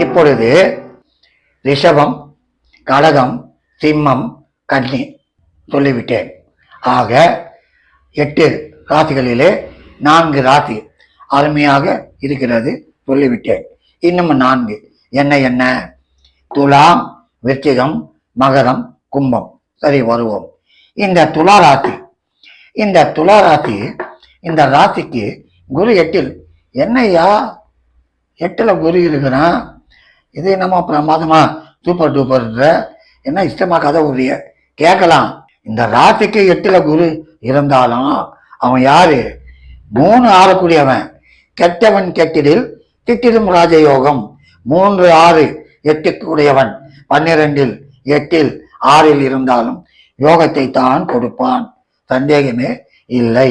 இப்பொழுது ரிஷபம், கடகம், சிம்மம், கன்னி சொல்லிவிட்டேன். ஆக 8 ராசிகளிலே 4 ராசி அருமையாக இருக்கிறது சொல்லிவிட்டேன். இன்னும் 4 என்ன? துலாம், விருச்சிகம், மகரம், கும்பம். சரி, வருவோம். இந்த துலா ராசி இந்த ராசிக்கு குரு 8. என்னையா 8ல் குரு இருக்கிறான், இது நம்ம பிரமாதமா சூப்பர் டூப்பர் என்ன இஷ்டமா கதை உரிய கேட்கலாம். இந்த ராசிக்கு 8ல் குரு இருந்தாலும் அவன் யாரு? 3 ஆறக்கூடியவன். கெட்டவன் கெட்டிடில் திட்டிடும் ராஜயோகம். 3 6 8 உடையவன் 12ல் 8ல் 6ல் இருந்தாலும் யோகத்தை தான் கொடுப்பான், சந்தேகமே இல்லை.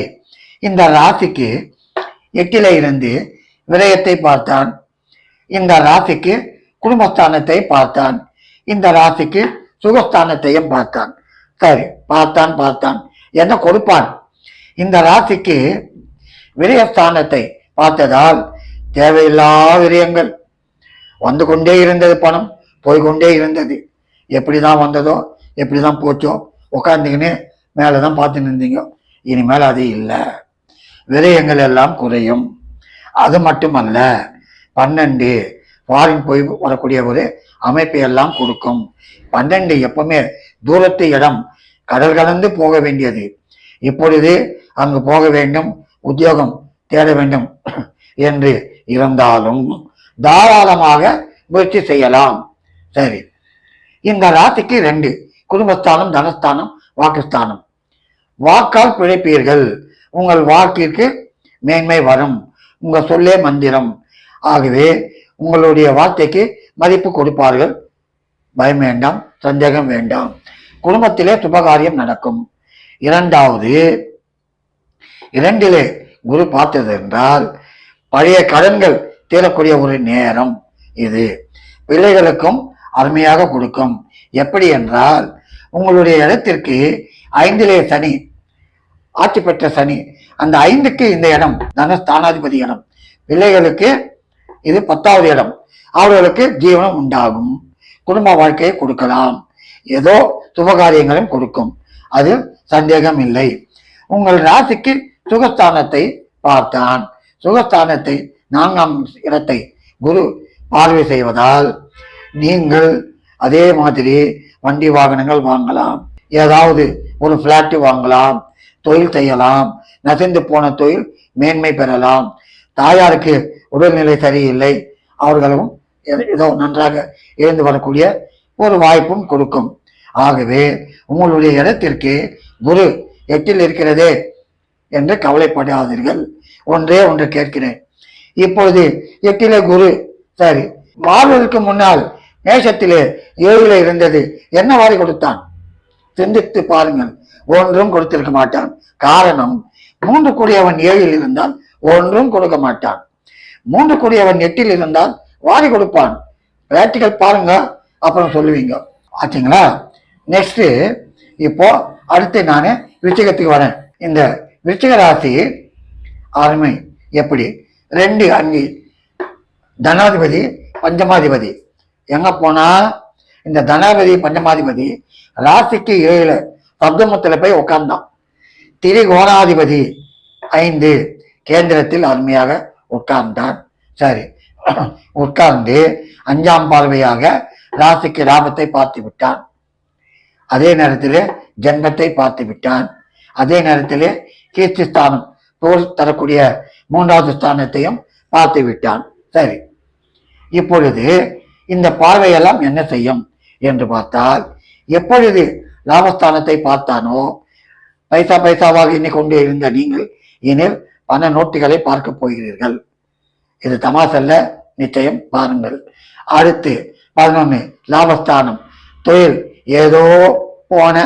இந்த ராசிக்கு 8ல் இருந்து விரயத்தை பார்த்தான். இந்த ராசிக்கு குடும்பஸ்தானத்தை பார்த்தான். இந்த ராசிக்கு சுகஸ்தானத்தையும் பார்த்தான். சரி, பார்த்தான் என்ன கொடுப்பான்? இந்த ராசிக்கு விரயஸ்தானத்தை பார்த்ததால் தேவையில்லா விரயங்கள் வந்து கொண்டே இருந்தது. பணம் போய்கொண்டே இருந்தது. எப்படிதான் வந்ததோ எப்படிதான் போச்சோ, உட்காந்துக்கின்னு மேலதான் பார்த்து நின்றீங்க. இனிமேல் அது இல்லை, விரயங்கள் எல்லாம் குறையும். அது மட்டுமல்ல, 12 ஃபாரின் போய் வரக்கூடிய ஒரு அமைப்பை எல்லாம் கொடுக்கும். 12 எப்பவுமே தூரத்து இடம், கடல் கடந்து போக வேண்டியது. இப்பொழுது அங்கு போக வேண்டும், உத்தியோகம் தேட வேண்டும் என்று இருந்தாலும் தாராளமாக முயற்சி செய்யலாம். சரி, இந்த ராசிக்கு 2 குடும்பஸ்தானம், தனஸ்தானம், வாக்குஸ்தானம். வாக்கால் பிழைப்பீர்கள். உங்கள் வாக்கிற்கு மேன்மை வரும். உங்க சொல்லே மந்திரம். ஆகவே உங்களுடைய வார்த்தைக்கு மதிப்பு கொடுப்பார்கள். பயம் வேண்டாம், சந்தேகம் வேண்டாம். குடும்பத்திலே சுபகாரியம் நடக்கும். 2வது 2லே குரு பார்த்தது என்றால் பழைய கடன்கள் தீரக்கூடிய ஒரு நேரம் இது. பிள்ளைகளுக்கும் அருமையாக கொடுக்கும். எப்படி என்றால், உங்களுடைய இடத்திற்கு 5லே சனி, ஆட்சி பெற்ற சனி, அந்த 5க்கு இந்த இடம் தனஸ்தானாதிபதி இடம். பிள்ளைகளுக்கு இது 10வது இடம். அவர்களுக்கு ஜீவனம் உண்டாகும், குடும்ப வாழ்க்கையை கொடுக்கலாம், ஏதோ சுபகாரியங்களும் கொடுக்கும். அது சந்தேகம் இல்லை. உங்கள் ராசிக்கு சுகஸ்தானத்தை பார்த்தான். சுகஸ்தானத்தை 4ஆம் இடத்தை குரு பார்வை செய்வதால் நீங்கள் அதே மாதிரி வண்டி வாகனங்கள் வாங்கலாம், ஏதாவது ஒரு பிளாட் வாங்கலாம், தொழில் செய்யலாம், நசிந்து போன தொழில் மேன்மை பெறலாம். தாயாருக்கு உடல்நிலை சரியில்லை, அவர்களும் ஏதோ நன்றாக இருந்து வரக்கூடிய ஒரு வாய்ப்பும் கொடுக்கும். ஆகவே உங்களுடைய இடத்திற்கு குரு 8ல் இருக்கிறதே என்று கவலைப்படாதீர்கள். ஒன்று கேட்கிறேன். இப்பொழுது 8லே குரு, சரி, வாழ்வதற்கு முன்னால் மேஷத்திலே 7ல் இருந்தது, என்ன வாரி கொடுத்தான்? சிந்தித்து பாருங்கள். ஒன்றும் கொடுத்திருக்க மாட்டான். காரணம், 3 கூடியவன் 7ல் இருந்தால் ஒன்றும் கொடுக்க மாட்டான். 3 கூடியவன் 8ல் இருந்தால் வாரி கொடுப்பான். பிராக்டிக்கல் பாருங்க, அப்புறம் சொல்லுவீங்க. ஆச்சுங்களா? நெக்ஸ்ட், இப்போ அடுத்து நான் விருச்சிகத்துக்கு வரேன். இந்த விருச்சிக ராசி அருமை. எப்படி? 2 5 தனாதிபதி, பஞ்சமாதிபதி. எங்க போனா இந்த தனாதிபதி பஞ்சமாதிபதி ராசிக்கு 7 சப்தமத்துல போய் உட்கார்ந்தான். திரிகோணாதிபதி 5 கேந்திரத்தில் அருமையாக உட்கார்ந்தான். சரி, உட்கார்ந்து 5ஆம் பார்வையாக ராசிக்கு லாபத்தை பார்த்து விட்டான். அதே நேரத்தில் ஜென்மத்தை பார்த்து விட்டான். அதே நேரத்தில் கீர்த்தி ஸ்தானம் தோல் தரக்கூடிய 3வது ஸ்தானத்தையும் பார்த்து விட்டான். சரி, இப்பொழுது இந்த பார்வையெல்லாம் என்ன செய்யும் என்று பார்த்தால், எப்பொழுது லாபஸ்தானத்தை பார்த்தானோ பைசாவாக எண்ணிக்கொண்டே இருந்த நீங்கள் இனில் பண நோட்டுகளை பார்க்க போகிறீர்கள். இது தமாசல்ல, நிச்சயம் பாருங்கள். அடுத்து 11 லாபஸ்தானம், தொழில். ஏதோ போன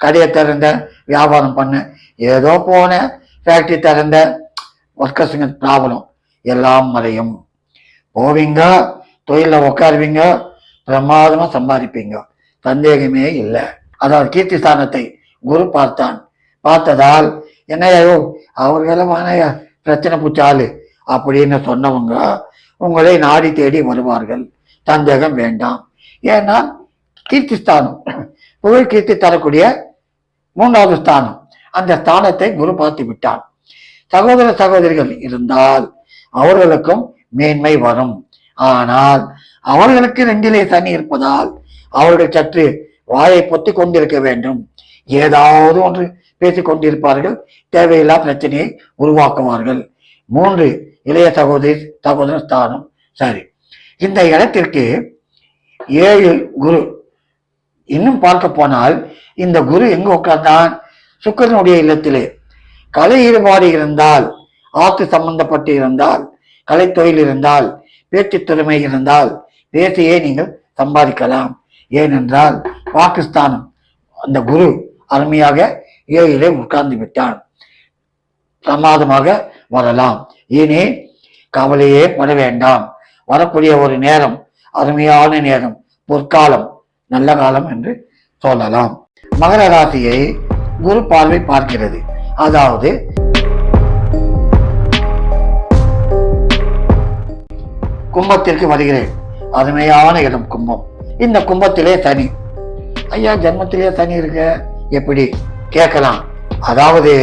கடையை திறந்த, வியாபாரம் பண்ண, ஏதோ போன ஃபேக்டரி திறந்த, ஒர்க்கர்ஸுங்க ப்ராப்ளம் எல்லாம் மறையும். போவீங்க, தொழிலில் உட்காருவீங்க, பிரமாதமா சம்பாதிப்பீங்க, சந்தேகமே இல்லை. அதாவது கீர்த்தி ஸ்தானத்தை குரு பார்த்தான். பார்த்ததால் என்னையோ அவர்கள வானையா பிரச்சனை பூச்சாலு அப்படின்னு சொன்னவங்க உங்களை நாடி தேடி வருவார்கள். சந்தேகம் வேண்டாம். ஏன்னா கீர்த்தி ஸ்தானம், புகழ் கீர்த்தி தரக்கூடிய 3வது ஸ்தானம், அந்த ஸ்தானத்தை குரு பார்த்து விட்டான். சகோதர சகோதரிகள் இருந்தால் அவர்களுக்கும் மேன்மை வரும். ஆனால் அவர்களுக்கு 2லே சனி இருப்பதால் அவர்கள் சற்று வாயை பொத்தி கொண்டிருக்க வேண்டும். ஏதாவது ஒன்று பேசிக் கொண்டிருப்பார்கள், தேவையில்லா பிரச்சனையை உருவாக்குவார்கள். 3 இளைய சகோதர ஸ்தானம். சரி, இந்த இடத்திற்கு 7 குரு. இன்னும் பார்க்க போனால் இந்த குரு எங்கு உட்கார்ந்தான்? சுக்கிரனுடைய இல்லத்திலே. கலை ஈடுபாடு இருந்தால், ஆத்து சம்பந்தப்பட்டு இருந்தால், கலைத்தொழில் இருந்தால், பேச்சு திறமை இருந்தால் பேசியே நீங்கள் சம்பாதிக்கலாம். ஏனென்றால் பாகிஸ்தானம் அந்த குரு அருமையாக 7லே உட்கார்ந்து விட்டான். பிரமாதமாக வரலாம். இனி கவலையே பட வேண்டாம். வரக்கூடிய ஒரு நேரம் அருமையான நேரம், பொற்காலம், நல்ல காலம் என்று சொல்லலாம். மகர ராசியை குரு பார்வை பார்க்கிறது. அதாவது கும்பத்திற்கு வருகிறேன். அருமையான இடம் கும்பம். இந்த கும்பத்திலே சனி. ஐயா, ஜன்மத்திலே சனி இருக்க எப்படி கேட்கலாம். அதாவது